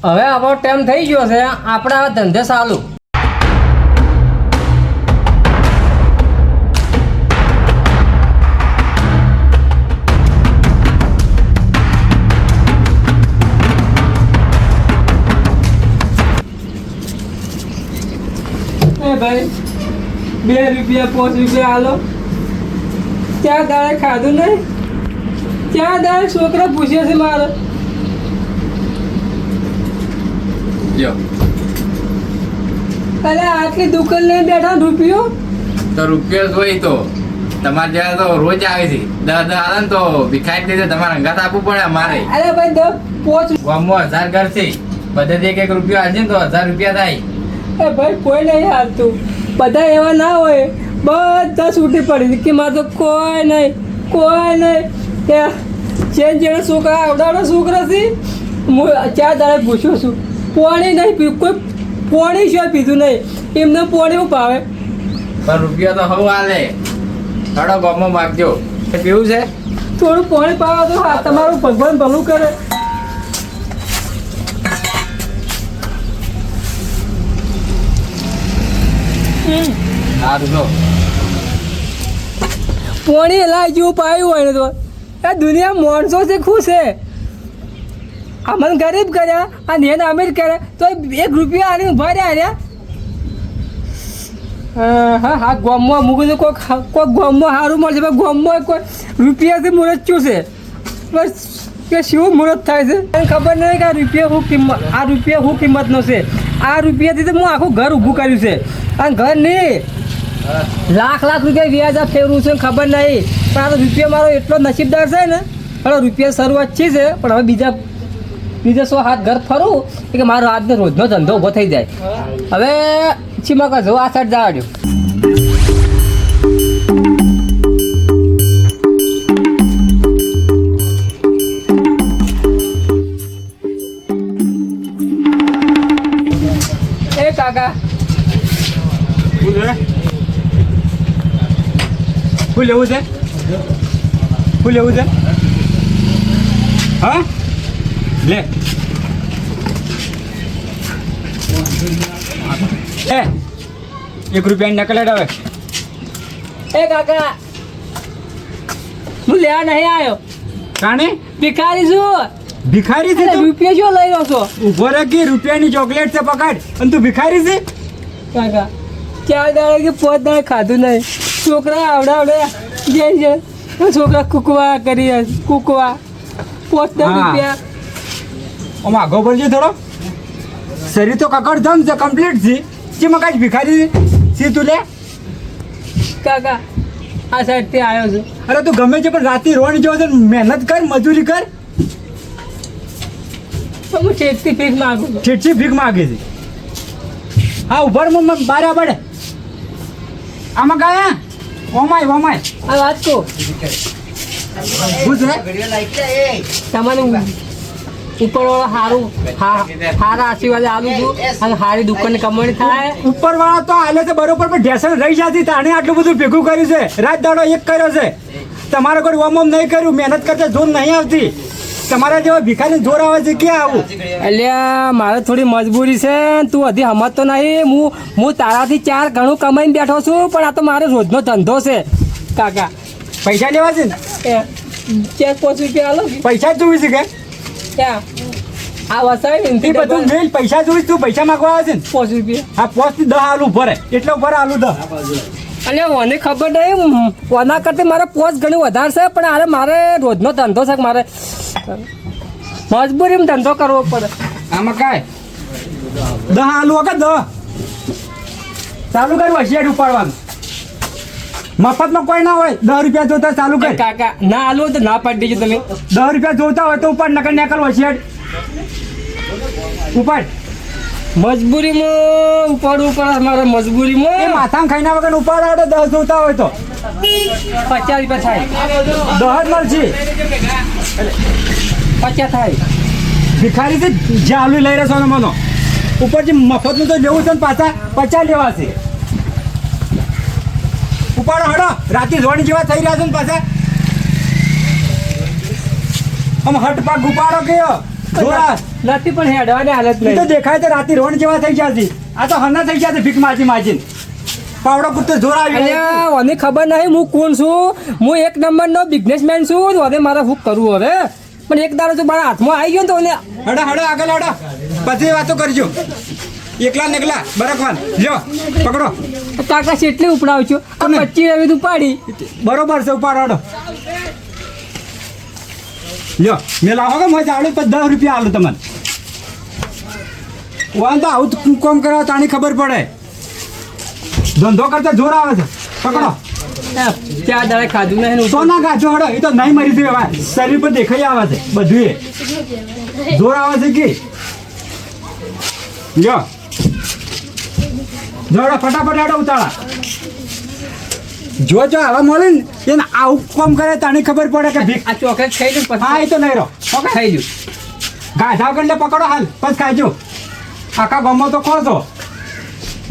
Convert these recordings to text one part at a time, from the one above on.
હવે આપણો ટાઈમ થઈ ગયો છે, આપણે આ ધંધે ચાલુ. ભાઈ 2 રૂપિયા 5 રૂપિયા હાલો. ત્યાં દાડે ખાધું નહીં, ત્યાં દાડે છોકરા પૂછે છે મારે. અરે આટલી દુકાન લઈને બેઠા રૂપિયો તો રૂપિયો હોય તો તમારે જ્યાં તો રોજ આવે છે 10 આવે ને તો ભિખારી દીધે તમારે અંગાત આપવું પડે અમારે. અરે ભાઈ 5 ગામમાં 1000 ઘર છે, બધે એક રૂપિયો આવશે ને તો 1000 રૂપિયા થાય. એ ભાઈ કોઈ નહીં હાલતું, બધા એવા ના હોય, બધા છૂટી પડી કે મારે તો કોઈ નહીં જેને છોકરા આવડાવડો છોકરા છે. હું 4 દાડે પૂછું છું, પાણી નહીં પીવું, કોઈ પાણી સિવાય પીધું નહીં. એમને પાણી હું ભાવે પણ રૂપિયા તો હવે હાલે થોડો ગામમાં માગજો. પીવું છે થોડું પાણી પાવા તો હા, તમારું ભગવાન ભલું કરે. સારું લો પાણી એલા જેવું પાયું હોય ને તો આ દુનિયા માણસો છે ખુશ છે. અમને ગરીબ કર્યા અને એને અમીર કર્યા તો 1 રૂપિયા આની ઉભા રહ્યા. હા હા ગામમાં મૂકું તો કોઈક ગામમાં સારું મળશે, પણ ગામમાં કોઈ રૂપિયાથી મુહૂર્ત શું છે, બસ કે શું મુહૂર્ત થાય છે એને ખબર નહીં કે આ રૂપિયા શું કિંમતનો છે. આ રૂપિયાથી તો હું આખું ઘર ઊભું કર્યું છે, અને ઘર નહીં લાખ રૂપિયા વ્યાજ આ ફેરવું છે ખબર નહીં. પણ આ રૂપિયા મારો એટલો નસીબદાર છે ને, પણ રૂપિયા શરૂઆત છે પણ હવે બીજા 100 હાથ ઘર ફરું કે મારો આજનો રોજનો ધંધો ઊભો થઈ જાય. હવે ચીમકા જો આ સાઈડ જવા દો. એ કાકા શું લેવું છે? હા લે એ 1 રૂપિયાની નકલ હવે. એ કાકા હું લેવા નહીં આવ્યો, કાણે ભિખારી છું. ભિખારી છે તું? રૂપિયા શું લઈ રહ્યો છો? ઉભો રહે કે રૂપિયાની ચોકલેટ છે પકડ, અને તું ભિખારી છે? કાકા 4 દાડે કે 5 દાડે ખાધું નહીં, છોકરા આવડે જે છોકરા કૂકવા કરી 5 રૂપિયા. આમ આગો પડજો થોડો. શરીર તો કકડધમ છે, કમ્પ્લીટ છે. જે મકાજ ભિખારી છે તું લે. કાકા આ સાઈડથી આવ્યો છું. અરે તું ગમે છે પણ રાતે રોણ જો છે, મહેનત કર, મજૂરી કર. હું છેકથી ભીખ માગું છું. છેટથી ભીખ માગે છે. હા ઉભર બારે પડે. આમાં ગયા ઓમાય આ વાત કહો શું છે? તમને ઉપરવાળા સારા આશીર્વાદ આલું છું, અને સારી દુકાનની કમાણી થાય. ઉપરવાળા તો આલે છે બરોબર, પણ ઢેસણ રહી જતી તાણે આટલું બધું ભેગું કર્યું છે. રાત દાડો એક કર્યો છે. તમારે કોઈ ઓમ નહીં કર્યું, મહેનત કરતા જોર નહીં આવતી. તમારા જેવા ભિખારી જોર આવે છે ક્યાં આવું? અલ્યા મારે થોડી મજબૂરી છે, તું હજી સમજતો નહીં. હું તારાથી 4 ઘણું કમાઈને બેઠો છું, પણ આ તો મારો રોજનો ધંધો છે કાકા. પૈસા લેવા છે ને? 4-5 રૂપિયા આલો. પૈસા જ જોઈ છે કે ક્યાં આ વસાવી બધું મેલ પૈસા જોઈશ? તું પૈસા માંગવા આવે છે ને? 5 રૂપિયા. હા 5 થી 10 આલુ ભરે, એટલે ભરે આલુ 10. અલ્યા મને ખબર નહીં, કોના કરતાં મારે 5 ગણી વધારે છે, પણ અરે મારે રોજનો ધંધો છે, મારે મજબૂરીમાં ધંધો કરવો પડે. આમાં કાંઈ 10 આલુ વખત 10 ચાલુ કર. વસિયાટ ઉપાડવાનું મફતમાં કોઈ ના હોય. 10 રૂપિયા જોતા ચાલુ કર. કાકા ના આલુ તો ના પાડી દેજો તમે. 10 રૂપિયા જોતા હોય તો ઉપાડ, નકલ વસિયાટ ઉપાડ. મજબૂરીમાં ઉપાડવું પડે મારે, મજબૂરીમાં. એ માથામાં ખાઈના વગર ઉપાડ. 10 જોતા હોય તો 50 રૂપિયા થાય. 10 જ મળશે. 50 થાય. ભિખારી છે જ્યાં આલુ લઈ રહ્યો છો મનો ઉપરથી મફતનું તો લેવું છે ને પાછા 50 લેવા છે. ઉપાડો હડો રાતે જોડી જેવા થઈ રહ્યા છે ને પાછા આમ હટપાક ઉપાડો કયો જોરા નથી પણ હેડવાની હાલત એ તો નહીં દેખાય છે રાતે રોડ જેવા થઈ ગયા છે આ તો હના થઈ ગયા છે ભીખ માજી પાવડો કુત્તે જોર આવ્યો અલ્યા મને ખબર નહીં હું કોણ છું હું એક નંબરનો બિઝનેસમેન છું હવે મારે શું કરવું હવે પણ એક દાડો જો મારા હાથમાં આવી ગયો ને તો એને હડો આગળ હડો પછી વાતો કરજો એકલા ને એકલા બરકવાન લ્યો પકડો કાકા કેટલી ઉપડાવ છું આ 25 રવી ઉપાડી બરોબર છે ઉપાડો હડો લ્યો મેં લાવો કે મજા આવડે પછી 10 રૂપિયા આલું તમને વાન તો આવું કોમ કરવા તાણી ખબર પડે ધંધો કરતા જોર આવે છે પકડો ચાર દાડે ખાધું નહીં ને સોના ગાજો હડો એ તો નહીં મરી દે શરીર પર દેખાઈ આવે છે બધું એ જોર આવે છે કે લ્યો જોડો ફટાફટ હેડો ઉતાળા જો આવા મળે ને એને આવું કામ કરે તાણી ખબર પડે કે ભીખ આ ચોકલેટ ખાઈ લઉં પછી હા એ તો નહીં રહો ઓકે ખાઈ લઉં ગાધા કરીને પકડો હાલ પછી ખાઈજો આખા ગામમાં તો ખો છો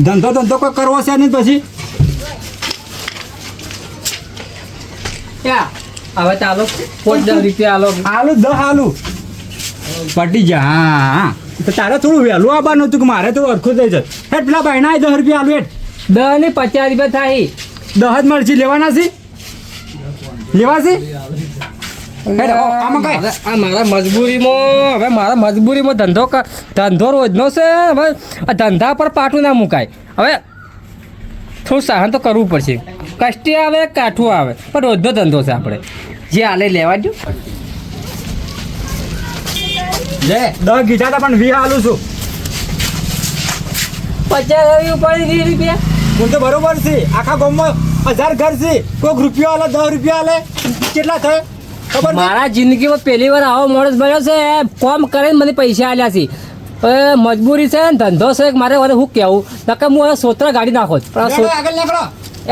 ધંધો કોઈ કરવો છે નહીં પછી હવે ચાલો 10 રૂપિયા આલો આલુ 10 આલુ પટી જા હા તો તારે થોડું વહેલું આવવાનું હતું કે મારે તો અરખું થઈ જાય હેઠ પેલા ભાઈના 10 રૂપિયા આલુ હેઠ 10 ને 50 રૂપિયા થાય 10 જ મળશે લેવાના છે લેવા છે હેઠ આમાં કઈ આ મારા મજબૂરીમાં ધંધો રોજનો છે હવે આ ધંધા પર પાટું ના મુકાય હવે થોડું સહન તો કરવું પડશે કષ્ટી આવે કાઠું આવે પણ રોજનો ધંધો છે આપણે જે હાલે લેવા દો લે 10 ગીઠા હતા પણ 20 આલુ છું 50 રવી ઉપર 20 રૂપિયા હું તો બરોબર છે આખા ગામમાં 1000 ઘર છે કોઈક રૂપિયો આલે 10 રૂપિયા આલે કેટલા થાય ખબર છે? મારા જિંદગીમાં પહેલી વાર આવો માણસ બન્યો છે કોમ કરીને મને પૈસા આલ્યા છે હવે મજબૂરી છે ને ધંધો છે મારે હવે શું કહેવું નકર હું હવે સોતરા ગાડી નાખો જ. પણ આ નીકળો, આગળ નીકળો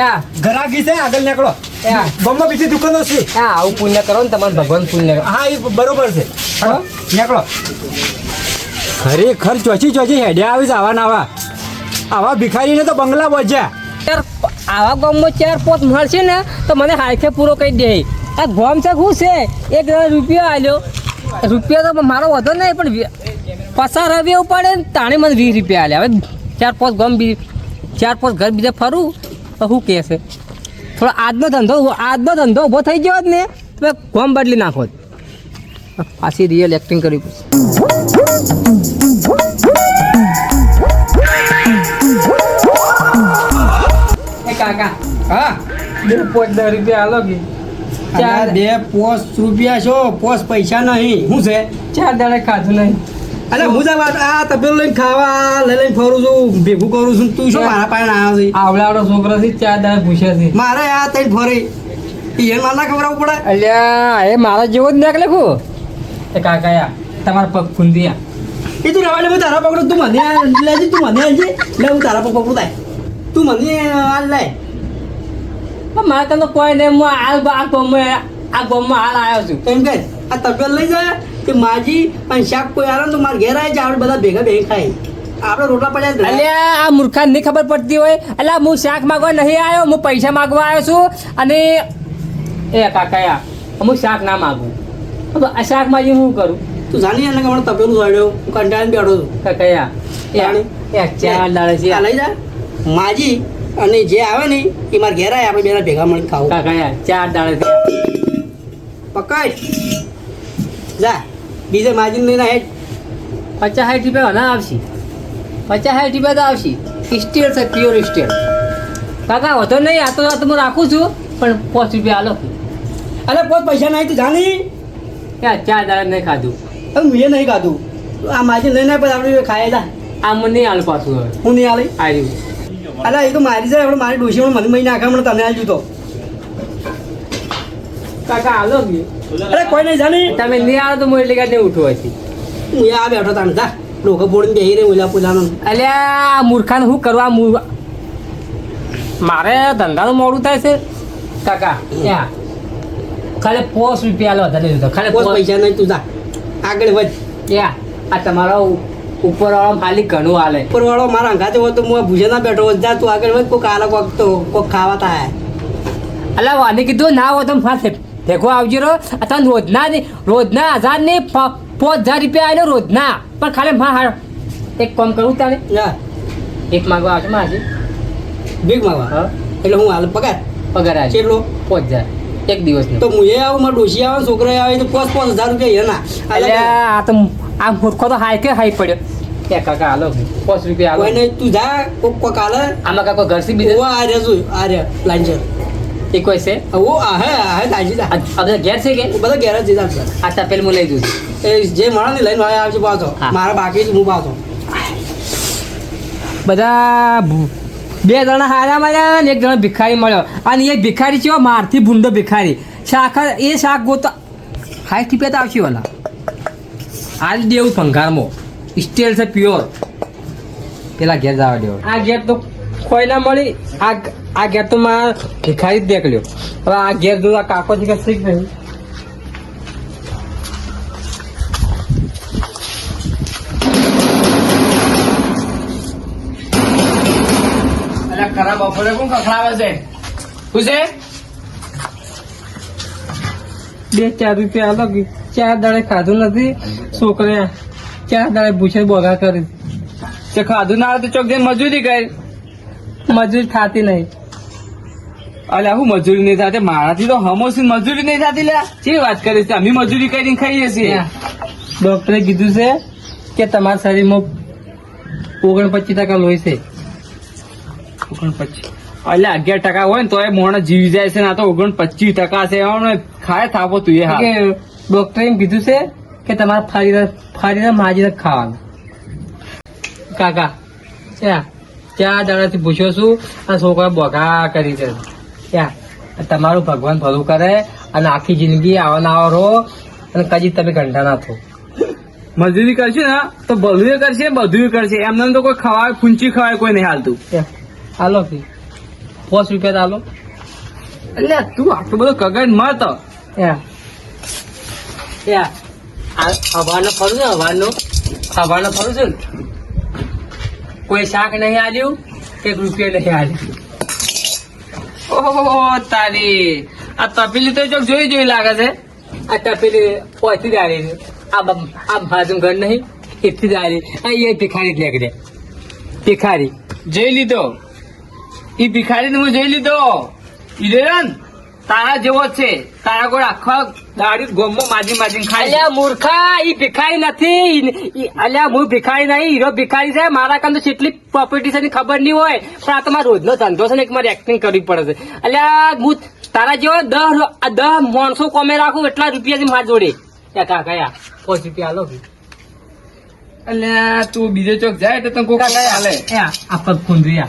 યા ઘરાકી છે આગળ નીકળો યા ગામમાં બીજી દુકાનો છે યા આવું પુણ્ય કરો ને તમારે ભગવાન પુણ્ય કરો. હા એ બરોબર છે હા નીકળો ખરેખર ચોચી હેડ્યા આવી છે આવા ભિખારીને તો બંગલા બોજ્યા યાર આવા ગામમાં 4-5 મળશે ને તો મને હાથે પૂરો કરી દે આ ગામ છે શું છે 1 રૂપિયો આલ્યો રૂપિયા તો મારો વધો નહીં પણ 50 રવિયા ઉપાડે ને તાણે મને 20 રૂપિયા આલ્યા હવે 4-5 ગામ 4-5 ઘર બીજા ફરું તો શું કહે છે થોડો આજનો ધંધો ઊભો થઈ ગયો જ ને તો ગામ બદલી નાખો જ. પાછી રિયલ એક્ટિંગ કરવી પડશે. કાકા હા 2-10 રૂપિયા આલો કે ચાર 2 રૂપિયા છો પોસ પૈસા નહીં શું છે 4 દાડે ખાધું નહીં અરે હું જ વાત આ તપેલું લઈને ખાવા લઈને ફરું છું ભેગું કરું છું તું શું મારા પાસે આવ્યો છે આવડાવડો છોકરો છે 4 દાડે પૂછ્યા છે મારે આ તઈ ફરી એને મારે ના ખબર પડે અલ્યા એ મારા જેવો જ નાખ લખું એ કાકા યા તમારા પગ ફૂંદિયા એ તું રવાડે હું તારા પકડું તું મને લેજે તું મને આલજે લે હું તારા પગ પકડું થાય તું મને હાલ લે મારે તને કોઈ નહીં હું આ ગોમમાં હાલ આવ્યો છું એમ કે આ તપેલ લઈ જાય કે માજી અને શાક કોઈ આવે ને તો મારે ઘેર આવી જાય આપણે બધા ભેગા ખાઈ આપણે રોટલા પડ્યા અલ્યા આ મૂર્ખા નહીં ખબર પડતી હોય એટલે હું શાક માગવા નહીં આવ્યો હું પૈસા માગવા આવ્યો છું અને એ કાકા યા હું શાક ના માગું આ શાક માગી હું કરું તું જાણી એને કે હમણાં તપેલું સાડ્યો હું કંટાળીને બેઠો છું કાકા યા એ 4 દાડે છે આ લઈ જા માજી અને જે આવે ને એ મારે ઘેર આવે આપણે બેના ભેગા મળીને ખાવું કાકા યા 4 દાડે પકડ જા બીજે માજીને લઈને હેઠ 50-60 રૂપિયા ના આવશે 50-60 રૂપિયા તો આવશે સ્ટીલ છે પ્યોર સ્ટીલ કાકા વધો નહીં આ તો હું રાખું છું પણ 5 રૂપિયા આલો અરે પોત પૈસા નહીં તું જાણી યા 4 દાડે નહીં ખાધું હવે મેં નહીં ખાધું આ માજી લઈને પછી આપણે ખાઈ જા આ મને નહીં આલ પાછું હવે હું નહીં આલી આવ્યું અરે એ તો મારી જાય આપણે મારી ડોશી મને મહી નાખે મને તને આલજું તો કાકા આલો ગયો અરે કોઈ નહીં જાણી તમે નહીં આવો તો હું એટલે કાંઈ નહીં ઉઠવું હશે હું આ બેઠો તાને જા ડોકો બોડીને બેહી રહી ઓલા પુલાનો અલ્યા મૂર્ખાને શું કરવા મારે ધંધાનું મોડું થાય છે કાકા યા ખાલી 5 રૂપિયા લો વધારે લીધો ખાલી પોત 5 પૈસા નહીં તું જા આગળ વધ યા આ તમારો ઉપરવાળો ખાલી ઘણું હાલે ઉપરવાળો મારા અંગાતે હોય તો હું ભૂસે ના બેઠો હોત જા તું આગળ વધ કોઈક આલે કોઈક તો કોઈક ખાવા થાય અલા વાને કીધું ના હોય તો ફાસે ભેગો આવજો રો તને રોજના 1000 ને 5000 રૂપિયા આલ્યો રોજના પણ ખાલી હા એક કામ કરું તારે ના એક માંગવા આવશે માજી ભીખ માગવા હા એટલે હું હાલ પગાર પગાર આવે કેટલો 5000 એક દિવસનો તો હું એ આવું મારા ડોશી આવે છોકરા આવે તો 5,000 રૂપિયા એના અલ્યા આ તો આ મૂર્ખો તો હાઈ કે હાઈ પડ્યો કે કાકા હાલો 5 રૂપિયા હાલો કોઈ નહીં તું જા કોક કાલે આમાં કાકો ઘરસી બીજે ઓ આ રહ્યા છું આ રહ્યા લાંચર એ કોઈ છે ઓ આ હે લાંચી જા આ બધા ઘેર છે કે બધા ઘેર જ જતા છે આ તપેલ હું લઈ દઉં એ જે માણસ ને લઈને આવશે પાછો હા. મારા બાકી છે હું પાછો બધા 2 જણા હારા મળ્યા ને 1 જણા ભિખારી મળ્યો અને એ ભિખારી છે મારથી ભૂંડો ભિખારી શાક ગોતો 60 રૂપિયા તો આવશે ઓલા હાલ દેવું ભંગારમાં સ્ટીલ છે પ્યોર પેલા ઘેર જવા દેવો આ ઘેર તો કોઈ ના મળી આ ઘેર તો મારા ભિખારી જ દેખલ્યો હવે આ ઘેર જો આ કાકો છે કે શીખ નહીં ખરાબ બપોરે કોણ ખખડાવે છે શું છે 2-4 રૂપિયા આલો કે 4 દાડે ખાધું નથી છોકરે 4 દાડે પૂછે બોગા કરી તે ખાધું ના આવે તો ચોક જઈને મજૂરી કરી મજૂરી થતી નહીં અલ્યા હું મજૂરી નહીં થતી મારાથી તો હમોસી મજૂરી નહીં થતી લ્યા જે વાત કરી છે અમે મજૂરી કરીને ખાઈએ છીએ ડોક્ટરે કીધું છે કે તમારા શરીરમાં 49% લોહી છે 49 અલ્યા 11% હોય ને તો એ મોણ જીવી જાય છે ના તો 29% છે એનો ખાય થાપો તું એ હા કે ડોક્ટરે એમ કીધું છે કે તમારે ફરીને માજી ખાવાનું કાકા ક્યાં દાડાથી પૂછ્યો છું આ છોકરા બોગા કરી છે ક્યાં તમારું ભગવાન ભલું કરે અને આખી જિંદગી આવા રહો અને કદી તમે ઘંટા ના થો મજૂરી કરશે ને તો બધું કરશે બધું કરશે એમને તો કોઈ ખવાય ફૂંચી ખવાય કોઈ નહીં હાલતું હાલો કે 5 રૂપિયા હાલો એટલે તું આટલું બધું કગડ મત હવાનો ફરું છે હવાનો ફરું છે ને કોઈ શાક નહીં આલ્યું 1 રૂપિયા નહીં આલ્યું ઓહો તારી આ તપેલી તો ચોક જોઈ લાગે છે આ તપેલી પહોંચી જ આવી છે આ બાજુ ઘર નહીં એટલી જ આવી એ ભિખારી જ લેકડે ભિખારી જોઈ લીધો ઈ ભિખારી હું જોઈ લીધો ઈરેન તારા જેવો જ છે તારા કોઈ આખા દાડી ગોમમાં માજી ખાય અલ્યા મૂર્ખા ઈ ભિખારી નથી અલ્યા હું ભિખારી નહીં હીરો ભિખારી છે મારા કામ તો કેટલી પ્રોપર્ટી છે એની ખબર નહીં હોય પણ આ તો મારો રોજનો ધંધો છે ને એક મારે એક્ટિંગ કરવી પડે છે અલ્યા હું તારા જેવો 10 માણસો કોમે રાખું એટલા રૂપિયા માર જોડે કાકા 5 રૂપિયા હાલો એટલે તું બીજો ચોક જાય તો તને કોઈ હાલે આ પગ ખુંદરી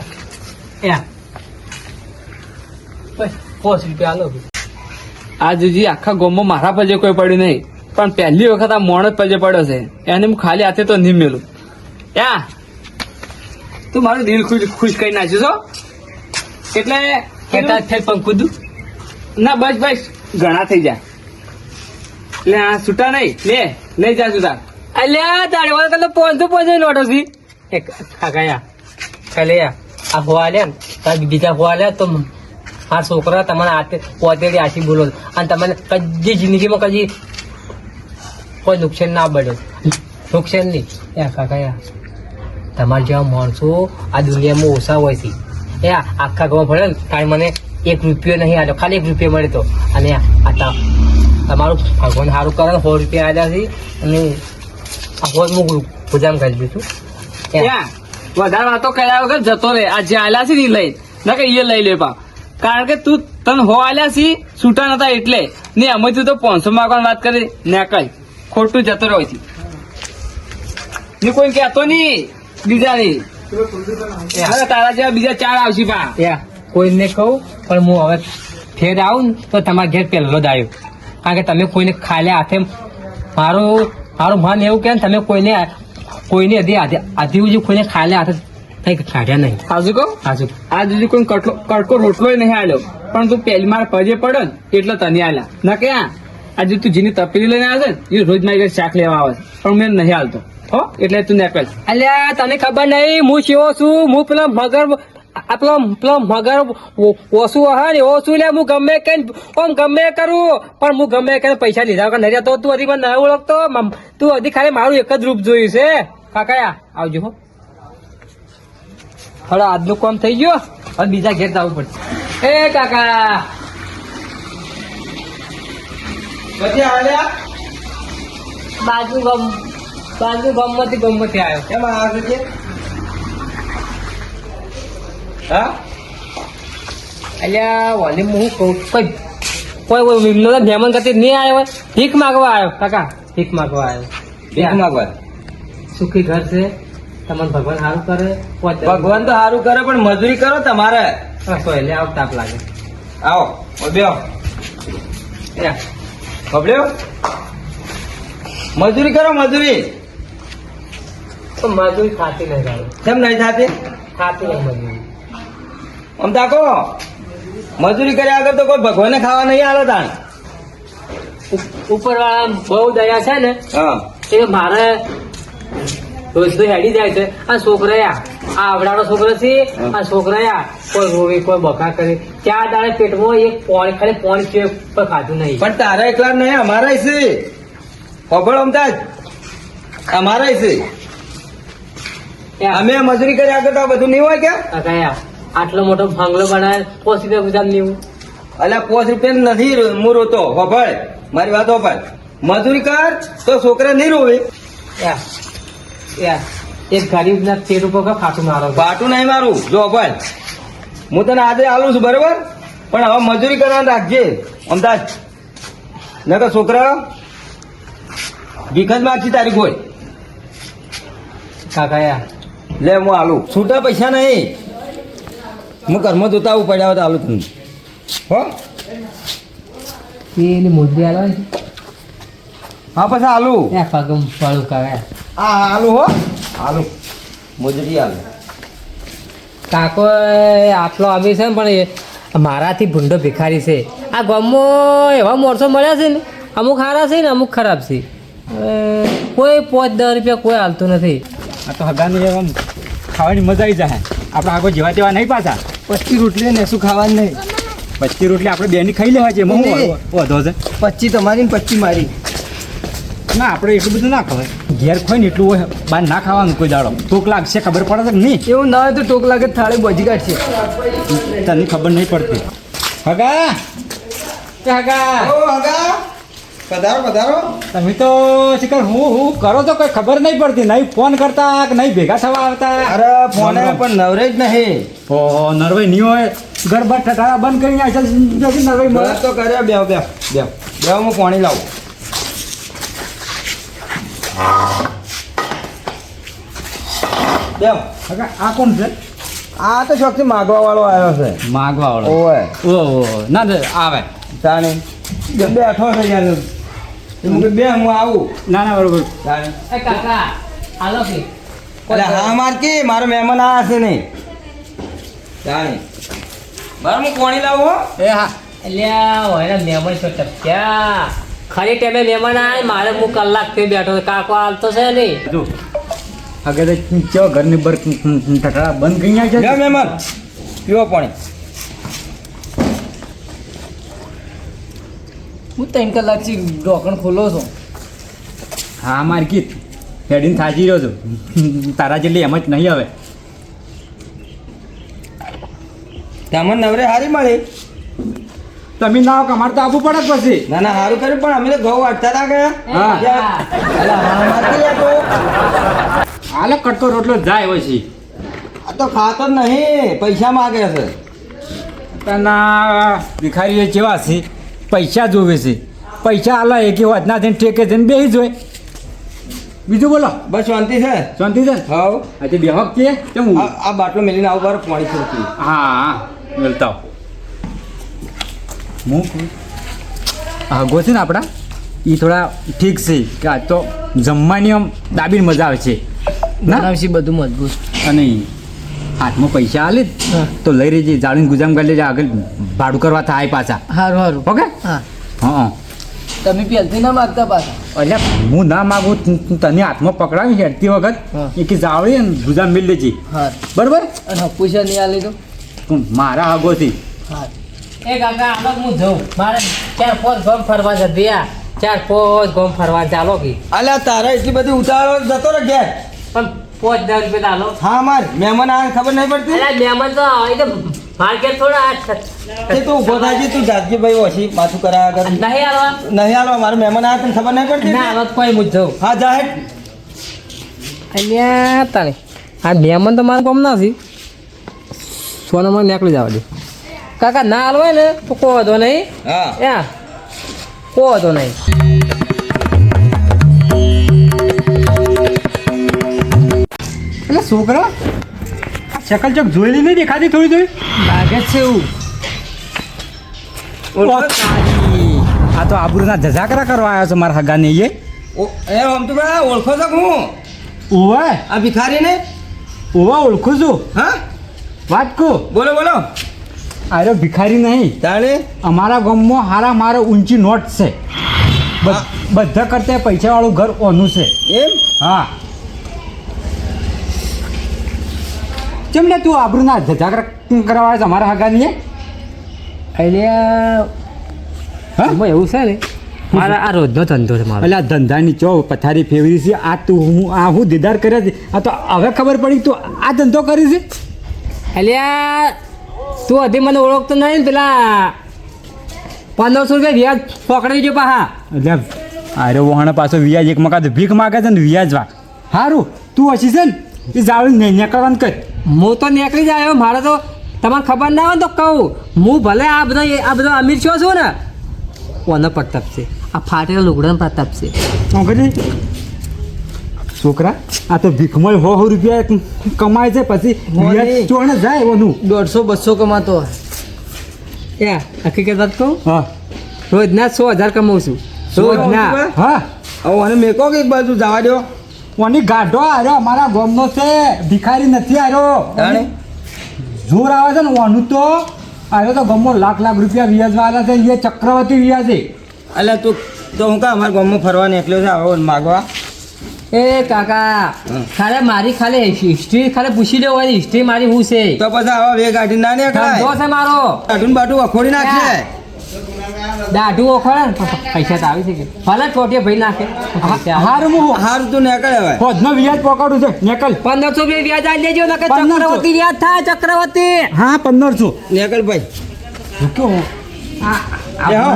5 રૂપિયા હાલો આ જોજી આખા ગોમમાં મારા પજે કોઈ પડ્યું નહીં પણ પહેલી વખત આ મોણ જ પજે પડ્યો છે એને હું ખાલી હાથે તો નહીં મેલું તું મારું દિલ ખુશ કરી નાખ્યું છો એટલે કેતા છે પંકુદુ ના બસ ઘણા થઈ જાય એટલે આ છૂટા નહીં લઈ જા છૂટા અલ્યા તારે વાળા તો 500 નોટો છે એક કાકા કાલે આ હોવા લે તાર બીજા હોવા લે તો આ છોકરા તમારા હાથે પોતેડી આશી બોલો અને તમને કદી જિંદગીમાં કદી કોઈ નુકસાન ના પડ્યો નુકસાન નહીં કાકા તમારા જેવા માણસો આ દુનિયામાં ઓછા હોય છે આખા ગામ ભરે ને તારે મને 1 રૂપિયો નહીં આવ્યો ખાલી 1 રૂપિયો મળે તો અને આ તમારું ભગવાન સારું કરે 100 રૂપિયા આવ્યા છે અને આ હોજ હું પૂજામ કરી દીધું વધારે વાતો કર્યા વગર જતો રે આ જે આલ્યા છે ને લઈ ના કે એ લઈ લે પા કારણ કે તું તને હો આલ્યા છી છૂટા નતા એટલે ને અમે તું તો 500 માંગવાની વાત કરી ને કઈ ખોટું જતો રહ્યો છે ને કોઈ કહેતો નહીં બીજા ની તારા જેવા બીજા 4 આવશે પા કોઈને કહું પણ હું હવે ફેર આવું ને તો તમારા ઘેર પહેલો જ આવ્યો કારણ કે તમે કોઈને ખાલ્યા હાથે મારું મન એવું કે તમે કોઈને આધી ઉજી કોઈને ખાલ્યા હાથે કઈ કાઢ્યા નહીં હાજુ કહું હાજુ આ સુધી કોઈ કડકો રોટલો નહીં આલ્યો પણ તું પહેલી માર પજે પડે ને એટલે તને આલ્યા ના કે આજે તું જેની તપેલી લઈને આવે છે એ રોજ મારી ઘરે શાક લેવા આવે છે પણ મેં નહીં હાલતો હો એટલે તું નીકળ અલ્યા તને ખબર નહીં હું કેવો છું હું પેલા આ પેલો મગર ઓછું હા ને ઓછું લે હું ગમે કઈ ગમે કરું પણ હું ગમે કઈ પૈસા લીધા વગર નહીં રહેતો તું હજી મને નહીં ઓળખતો તું હજી ખાલી મારું એક જ રૂપ જોયું છે કાકા આવજો હો હવે આજનું કામ થઈ ગયો હવે બીજા ઘેર જવું પડશે એ કાકા પછી આવ્યા બાજુ ગમતી આવ્યો કેમ આવે છે હા અલ્યા વોલ્યુમ હું કહું કોઈ મહેમાન કરતી નહીં આવ્યો હોય ભીખ માગવા આવ્યો કાકા ભીખ માગવા આવ્યો ભીખ માંગવા સુખી ઘર છે તમને ભગવાન સારું કરે ભગવાન તો સારું કરે પણ મજૂરી કરો તમારે એટલે આવ તાપ લાગે આવો બેહો બબલ્યો મજૂરી કરો મજૂરી તો મજૂરી ખાતી નહીં ગાડી કેમ નહીં થતી ખાતી નહીં મજૂરી આમ તાકો મજૂરી કર્યા આગળ તો કોઈ ભગવાને ખાવા નહીં આલે તાણ ઉપર વાળા બહુ દયા છે ને હા એ મારે રોજ તો હેડી જાય છે આ છોકરા આવડાનો છોકરો છે આ છોકરા કોઈ રોવી કોઈ બકા કરી ચાર દાડે પેટમાં એક પોણી ખાલી પોણી છે પણ ખાધું નહીં પણ તારા એકલા નહીં અમારા છે ખબર અમતા અમારા છે અમે મજૂરી કર્યા આગળ તો આ બધું નહીં હોય કે કાકા આટલો મોટો બંગલો બનાવે 5 રૂપિયા ગુજરાત લેવું અલ્યા 5 રૂપિયા નથી હું રોતો ખબર મારી વાત પર મજૂરી કર તો છોકરા નહીં રોવે એક ગરીબ ના પેટ ઉપર ફાટું મારો બાટું નહીં મારું જો ભાઈ હું તને આજે આલું છું બરોબર પણ હવે મજૂરી કરવાનું રાખજે અમદાવાદ નકર છોકરા ભીખ જ માગશે તારી કોઈ કાકા લે હું આલું છૂટા પૈસા નહીં હું ઘરમાં જોતા આવું પડ્યા તો આલું તમને હો એની મુદ્દે આવે હા પછી આલું પગમ ફળું કાકા હા આલું હો આલું મજૂરી આલું કાકો આટલો આવી છે ને પણ મારાથી ભૂંડો ભિખારી છે આ ગામમાં એવા માણસો મળ્યા છે ને અમુક સારા છે ને અમુક ખરાબ છે કોઈ 5-10 રૂપિયા કોઈ હાલતું નથી આ તો હગાની એમ ખાવાની મજા આવી જાય આપણે આગળ જેવા તેવા નહીં પાછા 25 રોટલી ને શું ખાવાનું નહીં 25 રોટલી આપણે બેની ખાઈ લેવા છે એમાં શું વધો છે 25 તમારી ને 25 મારી ના આપણે એટલું બધું ના ખવાય ઘેર ખોય ને એટલું હોય બહાર ના ખાવાનું કોઈ દાડો ભૂખ લાગશે ખબર પડે છે કે નહીં એવું ના હોય તો ટોક લાગે થાળી બજી કાઢશે તને ખબર નહીં પડતી હગા હગા પધારો પધારો તમે તો શિખર હું કરો તો કોઈ ખબર નહીં પડતી નહીં ફોન કરતા કે નહીં ભેગા થવા આવતા અરે ફોને પણ નવરે જ નહીં ઓ નરવાઈ નહીં હોય ગરબા ઠઠારા બંધ કરીને આવ્યા છે નરવાઈ મળે બસ તો કર્યા બે હું પાણી લાવું બેવ હગા આ કોણ છે આ તો શોખથી માગવા વાળો આવ્યો છે માગવા વાળો ઓય ઓહો ના આવે તાણી બેઠો છે યાર બે હું આવું ના ના બરોબર તાણી એ કાકા હાલો કે એટલે હા મારકી મારો મહેમાન આવ્યા છે નહીં તાણી બરાબર હું પાણી લાવું હો એ હા અલ્યા હોય મહેમાન છો ટપ્યા ખરી ટાઈમે મહેમાન આવે મારે હું કલાકથી બેઠો કાકો હાલતો છે નહીં જો આગળ ચો ઘરની બર ઠઠારા બંધ કરી લે આવ્યા છે મહેમાન પીવો પાણી હું 3 કલાકથી ઢોકણ ખોલો છો હા માર્કિત હેડીને થાજી રહ્યો છું તારા જેટલી એમ જ નહીં હવે તમને નવરે હારી મળી તમે ના આવો કે અમારે તો આવવું પડે જ પછી ના ના સારું કર્યું પણ અમે તો ઘઉં વાટતા હતા ગયા હા. અલા, હા મારકી લે તો. હાલે કટકો રોટલો જાય પછી આ તો ખાતર નહીં પૈસા માગે છે તના ભિખારીઓ જેવા છે પૈસા જોવે છે પૈસા આલા એક વાત ના થઈને ટેકે થઈને બેસી જોય બીજું બોલો બસ શાંતિ છે શાંતિ છે ને? હવ આજે બેહક છે કેમ આ બાટલો મેલીને આવું બાર પાણી છોડતી હા હા બોલતા હું આગો છે ને આપણા એ થોડા ઠીક છે કે આ તો જમવાની આમ દાબીને મજા આવે છે ના બનાવશે બધું મજબૂત અને હાથમાં પૈસા આલે તો લઈ રહેજે જાળીને ગુજામ કરી લેજે આગળ ભાડું કરવા થાય પાછા સારું સારું ઓકે હા હા તમે પહેલથી ના માગતા પાછા. એટલે હું ના માગું તને હાથમાં પકડાવી હેડતી વખત હા. એ કે જાવડી ને ગુજા મિલ લેજે હા. બરોબર અને હપુસા નહીં આલી તો. મારા આગોથી હા. એ કાકા આલો હું જઉં મારે 4-5 ગામ ફરવા જતી આ 4-5 ગામ ફરવા ચાલો કે અલ્યા તારા એટલી બધી ઉતારો જતો રે ઘેર. પણ 5,000 રૂપિયા આલો હા માર મહેમાન આવે ખબર નહીં પડતી. અરે મહેમાન તો આવે તો માર્કેટ થોડા તે તું ઉભો થાજી તું જાતજી ભાઈ ઓછી માથું કરાયા કર. નહીં આલવા નહીં હાલો મારે મહેમાન આવે તને ખબર નહીં પડતી. ના આલો કોઈ હું જઉં હા જાહેર. અહીંયા તારે આ મહેમાન તો મારા ગામ નથી સોનામાં નીકળી જવા દે કાકા ના હાલવાય ને તો કોઈ વાંધો નહીં હા યા કોઈ વાંધો નહીં એટલે છોકરા શકલ ચોક જોયેલી નહીં દેખાતી થોડી થોડી લાગે છે એવું આ તો આબરૂના જજાકરા કરવા આવ્યો છે મારા હગાને એ એ હમતુભા ઓળખો છો કે હું ઓવે આ ભિખારીને? ઓવા ઓળખું છું હા વાત કહું બોલો બોલો. આરો ભિખારી નહીં તાણે અમારા ગામમાં હારા મારો ઊંચી નોટ છે હા. બધા કરતા પૈસાવાળું ઘર ઓનું છે એમ હા કેમ ને તું આબરૂના જજાકરા કરવા આવ્યો છે અમારા હગાની અહીંયા હા એમાં એવું છે ને મારા આ રોજનો ધંધો છે મારો એટલે આ ધંધાની ચો પથારી ફેરવી છે આ તું હું દીદાર કર્યા છે આ તો હવે ખબર પડી તું આ ધંધો કરી છે અલ્યા તું હજી મને ઓળખતો નહીં ને પેલા 1500 રૂપિયા વ્યાજ પકડી જો પાહા એટલે અરે વહાણે પાછો વ્યાજ એક મકા ભીખ માગે છે ને વ્યાજ વા સારું તું હસી છે ને એ જાળું નહીં નીકળવાનું કર હું તો નીકળી જાય મારે તો તમને ખબર ના હોય ને તો કહું હું ભલે આ બધો અમીર છો છું ને કોનો પ્રતાપ છે આ ફાટેલા લુગડાનો પ્રતાપ છે શું કરી છોકરા આ તો ભીખમય 100 રૂપિયા કમાય છે પછી વ્યાજ ચોણે જાય ઓનું 150-200 કમાતો હોય. એ હકીકત વાત કહું હા રોજના 100,000 કમાઉં છું રોજના હા હવે મને મેકો કે એક બાજુ જવા દો. ઓની ગાઢો આર્યો અમારા ગામનો છે ભિખારી નથી આર્યો તાણે જોર આવે છે ને ઓનું તો આર્યો તો ગામમાં લાખ રૂપિયા વ્યાજ વાળા છે એ ચક્રવર્તી વ્યાજ છે અલ્યા તું તો હું કા અમારા ગામમાં ફરવા નીકળ્યો છે આવો માગવા. એ કાકા ખાલી મારી ખાલી હિસ્ટ્રી ખાલી પૂછી લેવો હોય હિસ્ટ્રી મારી હું છે તો પછી આવા બે ગાડી ના ધંધો નીકળાય. છે મારો દાઢું ને બાટું અખોડી નાખીએ. દાઢું ઓખડે ને પૈસા તો આવી છે કે ભલે ચોટીએ ભાઈ નાખે પૈસા આવે. હારું હું હારું તું નીકળે હવે. ફોજનો વ્યાજ પકડું છે નીકળ 1500 રૂપિયા વ્યાજ આવી લેજો નકર 1500. ચક્રવર્તી વ્યાજ થાય ચક્રવર્તી હા 1500 નીકળ ભાઈ. રૂક્યો એ હો.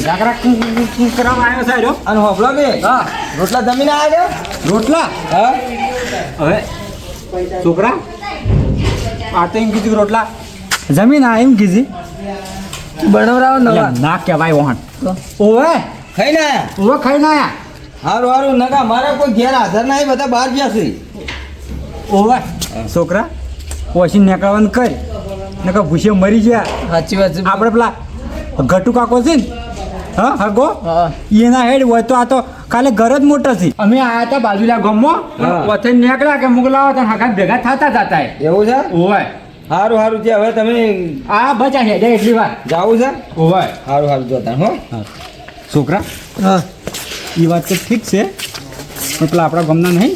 જાગરા કરવા આવ્યો છે આર્યો અને હોભળો કે હા રોટલા જમીને આવ્યો. રોટલા હા હવે છોકરા આ તો એમ કીધું કે રોટલા જમીન આ એમ કીધી બનાવરાવો નવા. ના કહેવાય વહાણ ઓવે ખાઈને આયા. ઓવે ખાઈને આયા હારું હારું નકા મારા કોઈ ઘેર હાજર નહીં બધા બહાર ગયા છે. ઓવે છોકરા ઓછી નીકળવાનું કર નકર ભૂસે મરી ગયા સાચી વાત છે. આપણે પેલા ઘટુ કાકો છે ને હા હગો હા એના હેડ હોય તો આ તો કાલે ઘર જ મોટો છે અમે આયા હતા બાજુલા ગામમાં હા. ઓથે નીકળ્યા કે મોકલાવા તને હગા ભેગા થતા જતા એવું છે. ઓવે હારું હારું છે હવે તમે આ બચા હેડે એટલી વાર જાવું છે. ઓવે હારું હારું જોતા હો. છોકરા હા એ વાત તો ઠીક છે પણ પેલા આપણા ગામના નહીં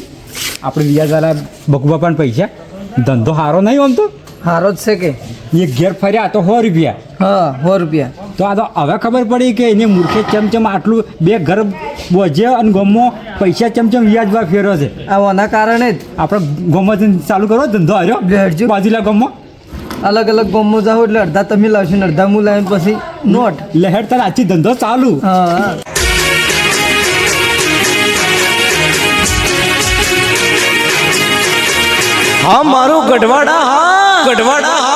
આપણે વ્યાજવાળા બકુબા પણ પૈસા ધંધો સારો નહીં આમ તો હારો જ છે કે એક ઘેર ફર્યા તો 100 રૂપિયા હા 100 રૂપિયા. તો આ તો હવે ખબર પડી કે એને મૂર્ખે ચમચમ આટલું બે ઘર બોજે અને ગામમાં પૈસા ચમચમ વ્યાજવા ફેરો છે આના કારણે જ આપણે ગામમાં ચાલુ કરો ધંધો બેહજો. આવ્યો બાજુલા ગામમાં અલગ અલગ ગામમાં જાઓ એટલે અડધા તમે લાવશો ને અડધા હું લાવીને પછી નોટ. લહેર તાર આછી ધંધો ચાલુ હા હા મારું ગઢવાડા હા ગઢવાડા હા